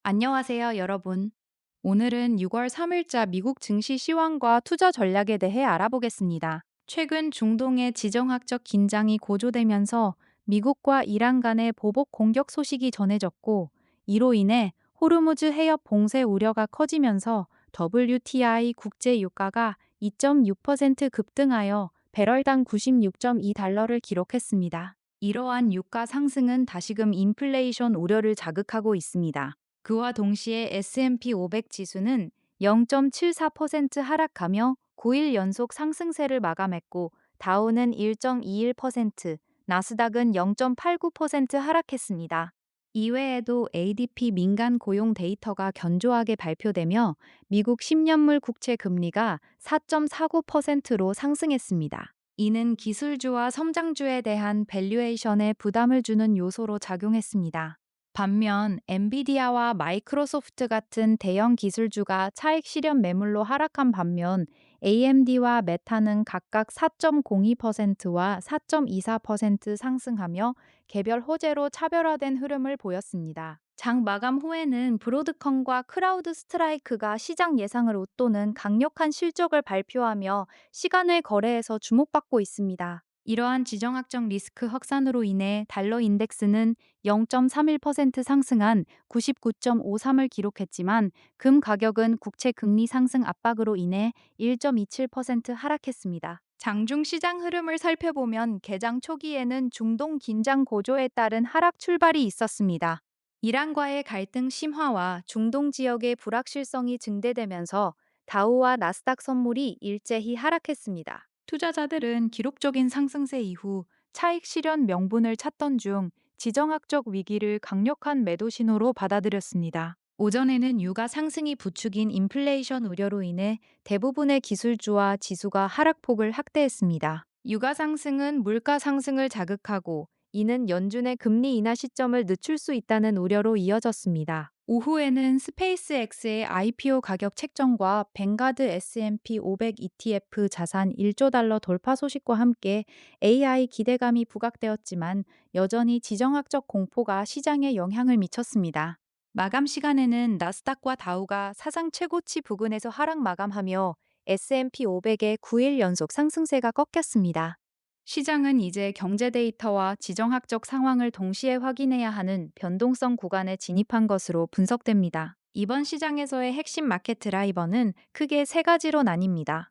안녕하세요, 여러분. 오늘은 6월 3일자 미국 증시 시황과 투자 전략에 대해 알아보겠습니다. 최근 중동의 지정학적 긴장이 고조되면서 미국과 이란 간의 보복 공격 소식이 전해졌고, 이로 인해 호르무즈 해협 봉쇄 우려가 커지면서 WTI 국제 유가가 2.6% 급등하여 배럴당 96.2달러를 기록했습니다. 이러한 유가 상승은 다시금 인플레이션 우려를 자극하고 있습니다. 그와 동시에 S&P 500 지수는 0.74% 하락하며 9일 연속 상승세를 마감했고, 다우는 1.21%, 나스닥은 0.89% 하락했습니다. 이외에도 ADP 민간 고용 데이터가 견조하게 발표되며 미국 10년물 국채 금리가 4.49%로 상승했습니다. 이는 기술주와 성장주에 대한 밸류에이션에 부담을 주는 요소로 작용했습니다. 반면 엔비디아와 마이크로소프트 같은 대형 기술주가 차익 실현 매물로 하락한 반면 AMD와 메타는 각각 4.02%와 4.24% 상승하며 개별 호재로 차별화된 흐름을 보였습니다. 장 마감 후에는 브로드컴과 크라우드 스트라이크가 시장 예상을 웃도는 강력한 실적을 발표하며 시간의 거래에서 주목받고 있습니다. 이러한 지정학적 리스크 확산으로 인해 달러 인덱스는 0.31% 상승한 99.53을 기록했지만 금 가격은 국채 금리 상승 압박으로 인해 1.27% 하락했습니다. 장중 시장 흐름을 살펴보면 개장 초기에는 중동 긴장 고조에 따른 하락 출발이 있었습니다. 이란과의 갈등 심화와 중동 지역의 불확실성이 증대되면서 다우와 나스닥 선물이 일제히 하락했습니다. 투자자들은 기록적인 상승세 이후 차익 실현 명분을 찾던 중 지정학적 위기를 강력한 매도 신호로 받아들였습니다. 오전에는 유가 상승이 부추긴 인플레이션 우려로 인해 대부분의 기술주와 지수가 하락폭을 확대했습니다. 유가 상승은 물가 상승을 자극하고 이는 연준의 금리 인하 시점을 늦출 수 있다는 우려로 이어졌습니다. 오후에는 스페이스X의 IPO 가격 책정과 뱅가드 S&P 500 ETF 자산 1조 달러 돌파 소식과 함께 AI 기대감이 부각되었지만 여전히 지정학적 공포가 시장에 영향을 미쳤습니다. 마감 시간에는 나스닥과 다우가 사상 최고치 부근에서 하락 마감하며 S&P 500의 9일 연속 상승세가 꺾였습니다. 시장은 이제 경제 데이터와 지정학적 상황을 동시에 확인해야 하는 변동성 구간에 진입한 것으로 분석됩니다. 이번 시장에서의 핵심 마켓 드라이버는 크게 세 가지로 나뉩니다.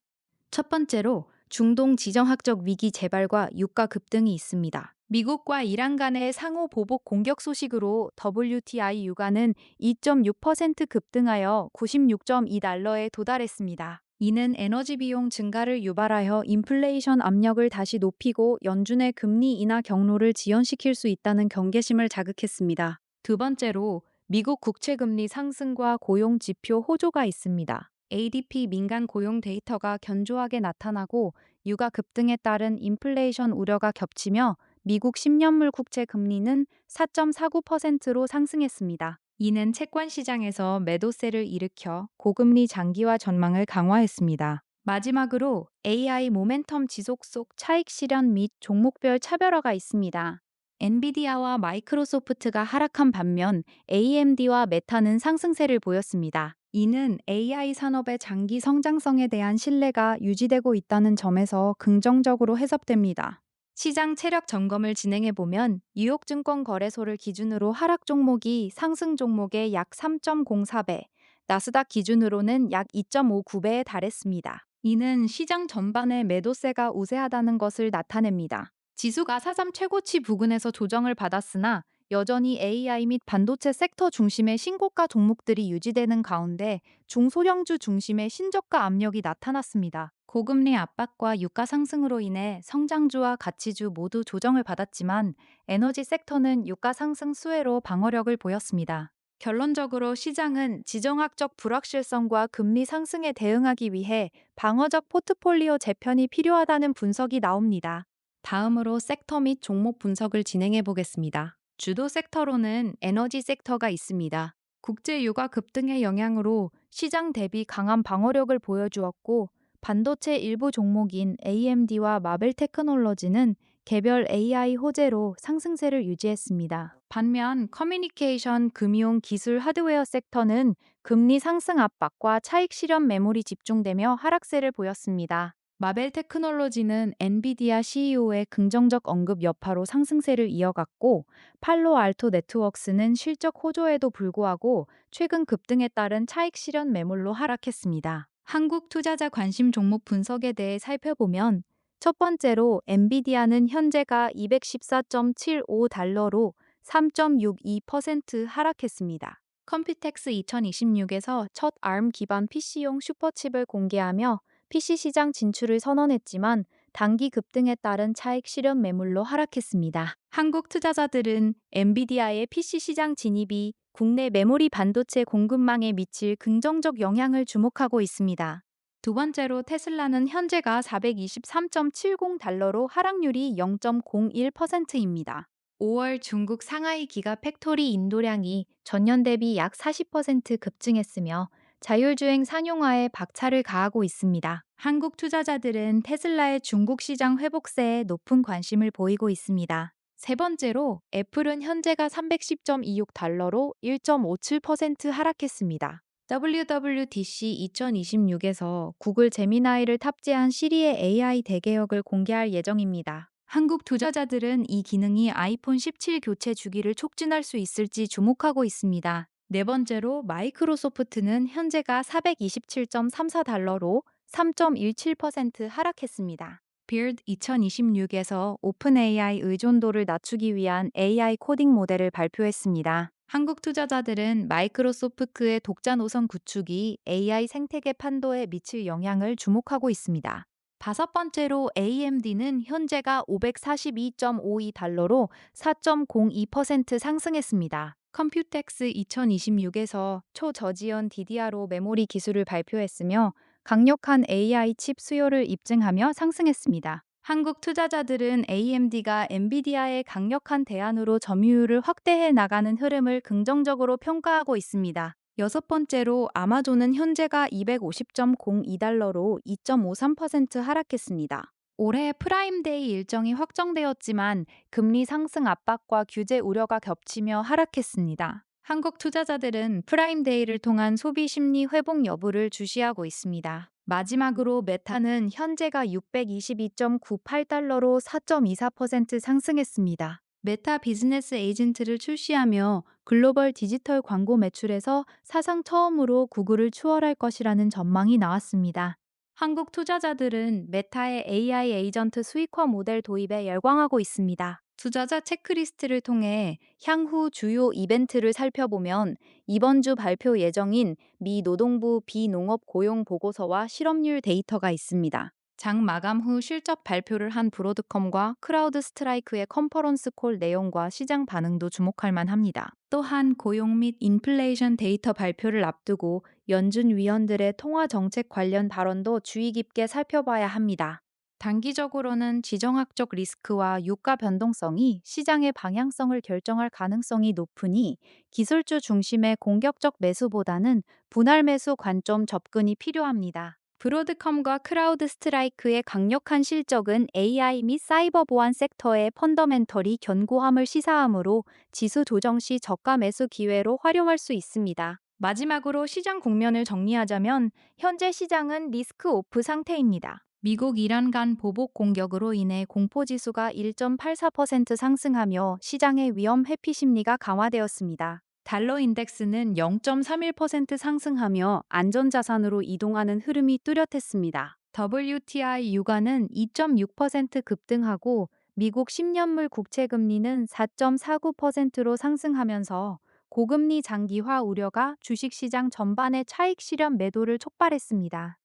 첫 번째로 중동 지정학적 위기 재발과 유가 급등이 있습니다. 미국과 이란 간의 상호 보복 공격 소식으로 WTI 유가는 2.6% 급등하여 96.2달러에 도달했습니다. 이는 에너지 비용 증가를 유발하여 인플레이션 압력을 다시 높이고 연준의 금리 인하 경로를 지연시킬 수 있다는 경계심을 자극했습니다. 두 번째로 미국 국채 금리 상승과 고용 지표 호조가 있습니다. ADP 민간 고용 데이터가 견조하게 나타나고 유가 급등에 따른 인플레이션 우려가 겹치며 미국 10년물 국채 금리는 4.49%로 상승했습니다. 이는 채권 시장에서 매도세를 일으켜 고금리 장기화 전망을 강화했습니다. 마지막으로 AI 모멘텀 지속 속 차익 실현 및 종목별 차별화가 있습니다. 엔비디아와 마이크로소프트가 하락한 반면 AMD와 메타는 상승세를 보였습니다. 이는 AI 산업의 장기 성장성에 대한 신뢰가 유지되고 있다는 점에서 긍정적으로 해석됩니다. 시장 체력 점검을 진행해 보면 뉴욕증권 거래소를 기준으로 하락 종목이 상승 종목의 약 3.04배, 나스닥 기준으로는 약 2.59배에 달했습니다. 이는 시장 전반의 매도세가 우세하다는 것을 나타냅니다. 지수가 사상 최고치 부근에서 조정을 받았으나 여전히 AI 및 반도체 섹터 중심의 신고가 종목들이 유지되는 가운데 중소형주 중심의 신저가 압력이 나타났습니다. 고금리 압박과 유가 상승으로 인해 성장주와 가치주 모두 조정을 받았지만 에너지 섹터는 유가 상승 수혜로 방어력을 보였습니다. 결론적으로 시장은 지정학적 불확실성과 금리 상승에 대응하기 위해 방어적 포트폴리오 재편이 필요하다는 분석이 나옵니다. 다음으로 섹터 및 종목 분석을 진행해 보겠습니다. 주도 섹터로는 에너지 섹터가 있습니다. 국제 유가 급등의 영향으로 시장 대비 강한 방어력을 보여주었고 반도체 일부 종목인 AMD와 마벨 테크놀로지는 개별 AI 호재로 상승세를 유지했습니다. 반면 커뮤니케이션, 금융, 기술, 하드웨어 섹터는 금리 상승 압박과 차익 실현 매물이 집중되며 하락세를 보였습니다. 마벨 테크놀로지는 엔비디아 CEO의 긍정적 언급 여파로 상승세를 이어갔고, 팔로 알토 네트워크스는 실적 호조에도 불구하고 최근 급등에 따른 차익 실현 매물로 하락했습니다. 한국 투자자 관심 종목 분석에 대해 살펴보면, 첫 번째로 엔비디아는 현재가 214.75달러로 3.62% 하락했습니다. 컴퓨텍스 2026에서 첫 ARM 기반 PC용 슈퍼칩을 공개하며 PC 시장 진출을 선언했지만 단기 급등에 따른 차익 실현 매물로 하락했습니다. 한국 투자자들은 엔비디아의 PC 시장 진입이 국내 메모리 반도체 공급망에 미칠 긍정적 영향을 주목하고 있습니다. 두 번째로 테슬라는 현재가 423.70달러로 하락률이 0.01%입니다. 5월 중국 상하이 기가 팩토리 인도량이 전년 대비 약 40% 급증했으며 자율주행 상용화에 박차를 가하고 있습니다. 한국 투자자들은 테슬라의 중국 시장 회복세에 높은 관심을 보이고 있습니다. 세 번째로 애플은 현재가 310.26달러로 1.57% 하락했습니다. WWDC 2026에서 구글 제미나이를 탑재한 시리의 AI 대개혁을 공개할 예정입니다. 한국 투자자들은 이 기능이 아이폰 17 교체 주기를 촉진할 수 있을지 주목하고 있습니다. 네 번째로 마이크로소프트는 현재가 427.34달러로 3.17% 하락했습니다. Beard 2026에서 오픈 AI 의존도를 낮추기 위한 AI 코딩 모델을 발표했습니다. 한국 투자자들은 마이크로소프트의 독자 노선 구축이 AI 생태계 판도에 미칠 영향을 주목하고 있습니다. 다섯 번째로 AMD는 현재가 542.52달러로 4.02% 상승했습니다. 컴퓨텍스 2026에서 초저지연 DDR5 메모리 기술을 발표했으며 강력한 AI 칩 수요를 입증하며 상승했습니다. 한국 투자자들은 AMD가 엔비디아의 강력한 대안으로 점유율을 확대해 나가는 흐름을 긍정적으로 평가하고 있습니다. 여섯 번째로 아마존은 현재가 250.02달러로 2.53% 하락했습니다. 올해 프라임데이 일정이 확정되었지만 금리 상승 압박과 규제 우려가 겹치며 하락했습니다. 한국 투자자들은 프라임데이를 통한 소비 심리 회복 여부를 주시하고 있습니다. 마지막으로 메타는 현재가 622.98달러로 4.24% 상승했습니다. 메타 비즈니스 에이전트를 출시하며 글로벌 디지털 광고 매출에서 사상 처음으로 구글을 추월할 것이라는 전망이 나왔습니다. 한국 투자자들은 메타의 AI 에이전트 수익화 모델 도입에 열광하고 있습니다. 투자자 체크리스트를 통해 향후 주요 이벤트를 살펴보면 이번 주 발표 예정인 미 노동부 비농업 고용 보고서와 실업률 데이터가 있습니다. 장 마감 후 실적 발표를 한 브로드컴과 크라우드 스트라이크의 컨퍼런스 콜 내용과 시장 반응도 주목할 만합니다. 또한 고용 및 인플레이션 데이터 발표를 앞두고 연준 위원들의 통화 정책 관련 발언도 주의 깊게 살펴봐야 합니다. 단기적으로는 지정학적 리스크와 유가 변동성이 시장의 방향성을 결정할 가능성이 높으니 기술주 중심의 공격적 매수보다는 분할 매수 관점 접근이 필요합니다. 브로드컴과 크라우드 스트라이크의 강력한 실적은 AI 및 사이버 보안 섹터의 펀더멘털이 견고함을 시사하므로 지수 조정 시 저가 매수 기회로 활용할 수 있습니다. 마지막으로 시장 국면을 정리하자면 현재 시장은 리스크 오프 상태입니다. 미국 이란 간 보복 공격으로 인해 공포지수가 1.84% 상승하며 시장의 위험 회피 심리가 강화되었습니다. 달러 인덱스는 0.31% 상승하며 안전자산으로 이동하는 흐름이 뚜렷했습니다. WTI 유가는 2.6% 급등하고 미국 10년물 국채금리는 4.49%로 상승하면서 고금리 장기화 우려가 주식시장 전반의 차익 실현 매도를 촉발했습니다.